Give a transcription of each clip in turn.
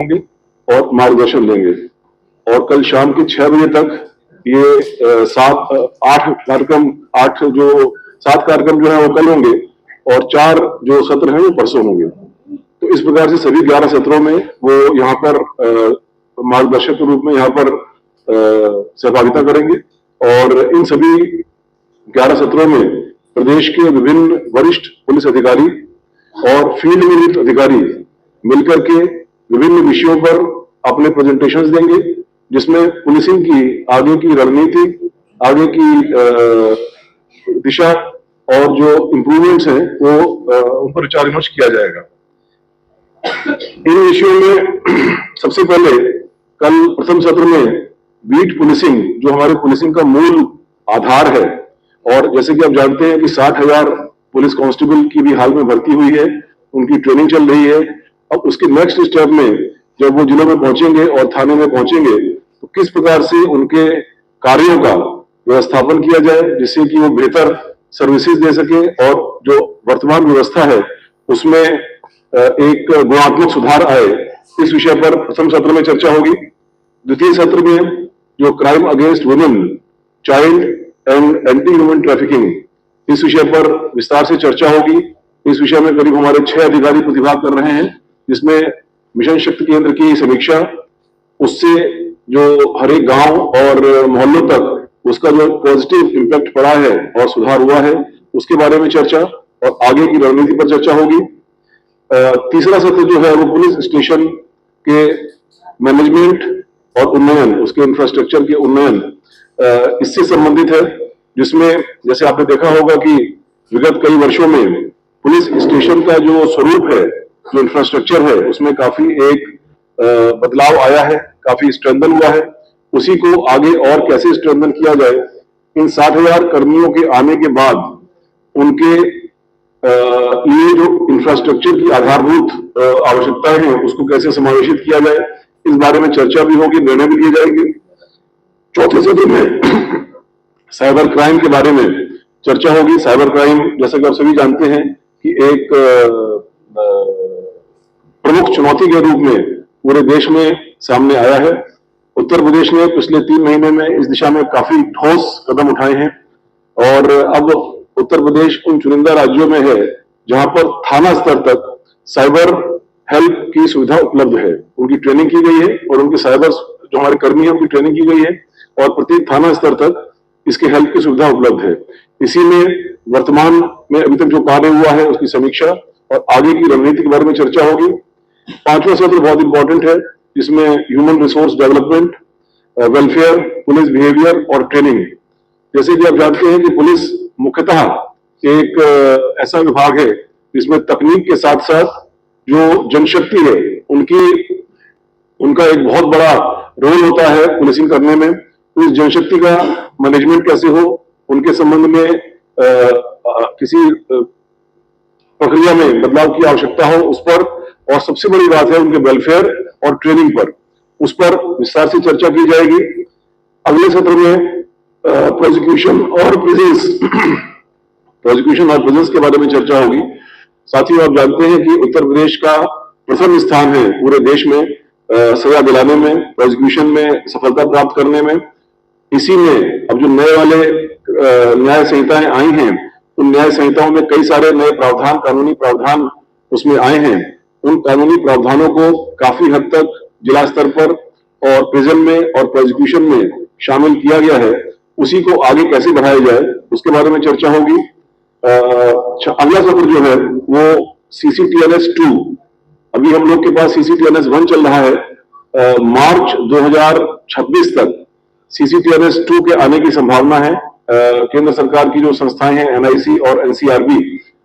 होंगे और मार्गदर्शन देंगे। और कल शाम के 6 बजे तक ये 7 कार्यक्रम जो है वो कल होंगे और 4 जो सत्र हैं वो परसों होंगे। तो इस प्रकार से सभी 11 सत्रों में वो यहाँ पर मार्गदर्शक के रूप में यहाँ पर सहभागिता करेंगे और इन सभी 11 सत्रों में प्रदेश के विभिन्न वरिष्ठ पुलिस अधिकारी और फील्ड में नियुक्त अधिकारी मिलकर के विभिन्न विषयों पर अपने प्रेजेंटेशंस देंगे, जिसमें पुलिसिंग की आगे की रणनीति, आगे की दिशा और जो इम्प्रूवमेंट्स हैं वो उन पर विचार विमर्श किया जाएगा। इन विषयों में सबसे पहले कल प्रथम सत्र में बीट पुलिसिंग, जो हमारे पुलिसिंग का मूल आधार है, और जैसे कि आप जानते हैं कि 60,000 पुलिस कांस्टेबल की भी हाल में भर्ती हुई है, उनकी ट्रेनिंग चल रही है। अब उसके नेक्स्ट स्टेप में जब वो जिलों में पहुंचेंगे और थाने में पहुंचेंगे तो किस प्रकार से उनके कार्यों का व्यवस्थापन किया जाए जिससे कि वो बेहतर सर्विसेज दे सके और जो वर्तमान व्यवस्था है उसमें एक गुणात्मक सुधार आए, इस विषय पर प्रथम सत्र में चर्चा होगी। द्वितीय सत्र में जो crime against women, child and anti human trafficking, इस विषय पर विस्तार से चर्चा होगी। इस विषय में करीब हमारे 6 अधिकारी प्रतिभाग कर रहे हैं, जिसमें मिशन शक्ति केंद्र की समीक्षा, उससे जो हर एक गांव और मोहल्लों तक उसका जो पॉजिटिव इम्पैक्ट पड़ा है और सुधार हुआ है उसके बारे में चर्चा और आगे की रणनीति पर चर्चा होगी। तीसरा सत्र जो है वो पुलिस स्टेशन के मैनेजमेंट और उन्नयन, उसके इंफ्रास्ट्रक्चर के उन्नयन, इससे संबंधित है, जिसमें जैसे आपने देखा होगा कि विगत कई वर्षों में पुलिस स्टेशन का जो स्वरूप है, जो इंफ्रास्ट्रक्चर है, उसमें काफी एक बदलाव आया है, काफी स्ट्रेंथन हुआ है। उसी को आगे और कैसे स्ट्रेंथन किया जाए, इन 60,000 कर्मियों के आने के बाद उनके लिए जो इंफ्रास्ट्रक्चर की आधारभूत आवश्यकताएं हैं उसको कैसे समावेशित किया जाए, इस बारे में चर्चा भी होगी, निर्णय भी लिए जाएंगे। चौथे सत्र में साइबर क्राइम के बारे में चर्चा होगी। साइबर क्राइम, जैसा कि आप सभी जानते हैं कि एक प्रमुख चुनौती के रूप में पूरे देश में सामने आया है। उत्तर प्रदेश ने पिछले 3 महीने में इस दिशा में काफी ठोस कदम उठाए हैं और अब उत्तर प्रदेश उन चुनिंदा राज्यों में है जहां पर थाना स्तर तक साइबर हेल्प की सुविधा उपलब्ध है। उनकी ट्रेनिंग की गई है और उनके साइबर जो हमारे कर्मी हैं उनकी ट्रेनिंग की गई है और प्रत्येक थाना स्तर तक इसके हेल्प की सुविधा उपलब्ध है। इसी में वर्तमान में अभी तक जो कार्य हुआ है उसकी समीक्षा और आगे की रणनीति के बारे में चर्चा होगी। 5वां सत्र बहुत इंपॉर्टेंट है, जिसमें human resource development, welfare, police behaviour और ट्रेनिंग। जैसे कि आप जानते हैं कि पुलिस मुख्यतः एक ऐसा विभाग है जिसमें तकनीक के साथ साथ जो जनशक्ति है उनका एक बहुत बड़ा रोल होता है पुलिसिंग करने में। उस जनशक्ति का मैनेजमेंट कैसे हो, उनके संबंध में किसी प्रक्रिया में बदलाव की आवश्यकता हो उस पर, और सबसे बड़ी बात है उनके वेलफेयर और ट्रेनिंग पर, उस पर विस्तार से चर्चा की जाएगी। अगले सत्र में प्रोसिक्यूशन और प्रेजेंस के बारे में चर्चा होगी। साथियों, आप जानते हैं कि उत्तर प्रदेश का प्रथम स्थान है पूरे देश में सजा दिलाने में, प्रोसिक्यूशन में सफलता प्राप्त करने में। इसी में अब जो नए वाले न्याय संहिताएं आई हैं, उन न्याय संहिताओं में कई सारे नए प्रावधान, कानूनी प्रावधान उसमें आए हैं। उन कानूनी प्रावधानों को काफी हद तक जिला स्तर पर और प्रिजन में और प्रोसिक्यूशन में शामिल किया गया है। उसी को आगे कैसे बढ़ाया जाए उसके बारे में चर्चा होगी। अगला सत्र जो है वो CCTNS 2, अभी हम लोग के पास CCTNS 1 चल रहा है। मार्च 2026 तक CCTNS 2 के आने की संभावना है। केंद्र सरकार की जो संस्थाएं हैं NIC और NCRB,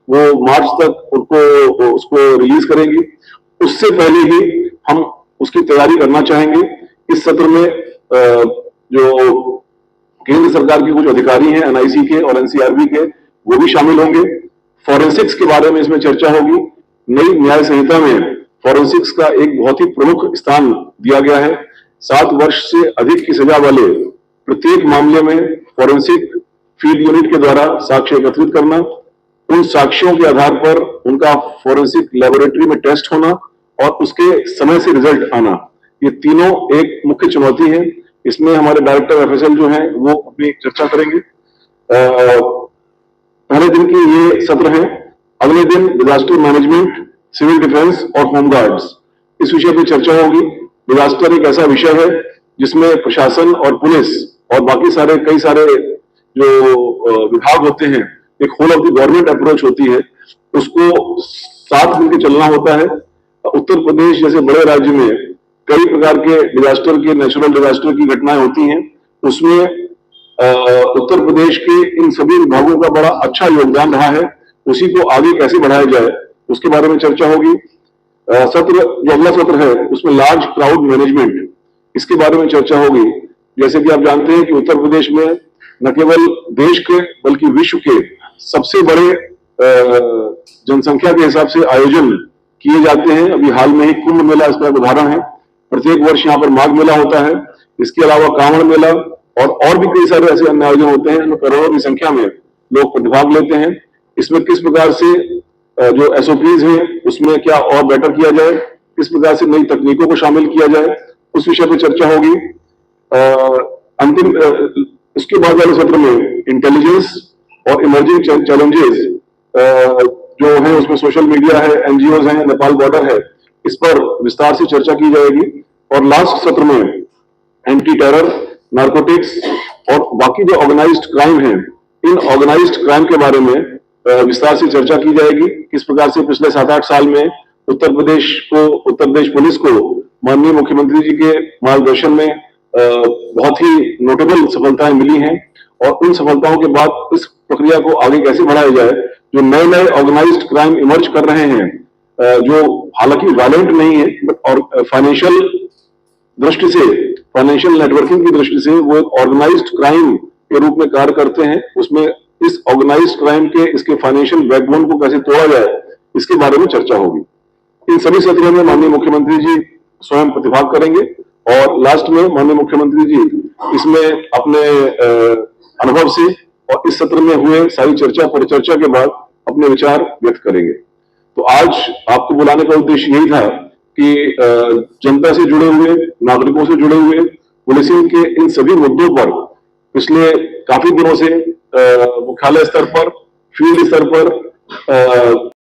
वो मार्च तक उसको रिलीज करेंगी। उससे पहले ही हम उसकी तैयारी करना चाहेंगे। इस सत्र में जो केंद्र सरकार के कुछ अधिकारी हैं NIC के और NCRB के, वो भी शामिल होंगे। फॉरेंसिक्स के बारे में इसमें चर्चा होगी। नई न्याय संहिता में फॉरेंसिक्स का एक बहुत ही प्रमुख स्थान दिया गया है। 7 वर्ष से अधिक की सजा वाले प्रत्येक मामले में फॉरेंसिक फील्ड यूनिट के द्वारा साक्ष्य एकत्रित करना, उन साक्ष्यों के आधार पर उनका फॉरेंसिक लेबोरेटरी में टेस्ट होना और उसके समय से रिजल्ट आना, ये तीनों एक मुख्य चुनौती है। इसमें हमारे डायरेक्टर एफएसएल जो हैं वो अपनी चर्चा करेंगे। पहले दिन की ये सत्र है। अगले दिन डिजास्टर मैनेजमेंट, सिविल डिफेंस और होम गार्ड्स, इस विषय पर चर्चा होगी। डिजास्टर एक ऐसा विषय है जिसमें प्रशासन और पुलिस और बाकी सारे कई सारे जो विभाग होते हैं, एक whole of the government approach होती है, उसको साथ मिलकर चलना होता है। उत्तर प्रदेश जैसे बड़े राज्य में कई प्रकार के डिजास्टर के, नेचुरल डिजास्टर की घटनाएं होती हैं, उसमें उत्तर प्रदेश के इन सभी विभागों का बड़ा अच्छा योगदान रहा है। उसी को आगे कैसे बढ़ाया जाए उसके बारे में चर्चा होगी। सत्र जो अगला सत्र है उसमें लार्ज क्राउड मैनेजमेंट, इसके बारे में चर्चा होगी। जैसे कि आप जानते हैं कि उत्तर प्रदेश में न केवल देश के बल्कि विश्व के सबसे बड़े जनसंख्या के हिसाब से आयोजन किए जाते हैं। अभी हाल में ही कुंभ मेला इसका एक उदाहरण है। प्रत्येक वर्ष यहाँ पर माघ मेला होता है। इसके अलावा कांवड़ मेला और भी कई सारे ऐसे अन्य आयोजन होते हैं, करोड़ों की संख्या में लोग प्रतिभाग लेते हैं। इसमें किस प्रकार से जो एसओपीज हैं उसमें क्या और बेटर किया जाए, किस प्रकार से नई तकनीकों को शामिल किया जाए, उस विषय पर चर्चा होगी। अंतिम इसके बाद वाले सत्र में इंटेलिजेंस और इमर्जिंग चैलेंजेस जो है, उसमें सोशल मीडिया है, एनजीओज हैं, नेपाल बॉर्डर है, इस पर विस्तार से चर्चा की जाएगी। और लास्ट सत्र में एंटी टेरर, नार्कोटिक्स और बाकी जो ऑर्गेनाइज्ड क्राइम है, इन ऑर्गेनाइज्ड क्राइम के बारे में विस्तार से चर्चा की जाएगी। किस प्रकार से पिछले 7-8 साल में उत्तर प्रदेश पुलिस को माननीय मुख्यमंत्री जी के मार्गदर्शन में बहुत ही नोटेबल सफलताएं मिली हैं, और उन सफलताओं के बाद इस प्रक्रिया को आगे कैसे बढ़ाया जाए। जो नए नए ऑर्गेनाइज्ड क्राइम इमर्ज कर रहे हैं, जो हालांकि वायलेंट नहीं है बट और फाइनेंशियल दृष्टि से, फाइनेंशियल नेटवर्किंग की दृष्टि से वो एक ऑर्गेनाइज्ड क्राइम के रूप में कार्य करते हैं, उसमें इस ऑर्गेनाइज्ड क्राइम के इसके फाइनेंशियल बैकबोन को कैसे तोड़ा जाए, इसके बारे में चर्चा होगी। इन सभी सत्रों में माननीय मुख्यमंत्री जी स्वयं प्रतिभाग करेंगे और लास्ट में माननीय मुख्यमंत्री जी इसमें अपने अनुभव से और इस सत्र में हुए सारी चर्चा परिचर्चा के बाद अपने विचार व्यक्त करेंगे। तो आज आपको बुलाने का उद्देश्य यही था कि जनता से जुड़े हुए, नागरिकों से जुड़े हुए पुलिसिंग के इन सभी मुद्दों पर पिछले काफी दिनों से मुख्यालय स्तर पर, फील्ड स्तर पर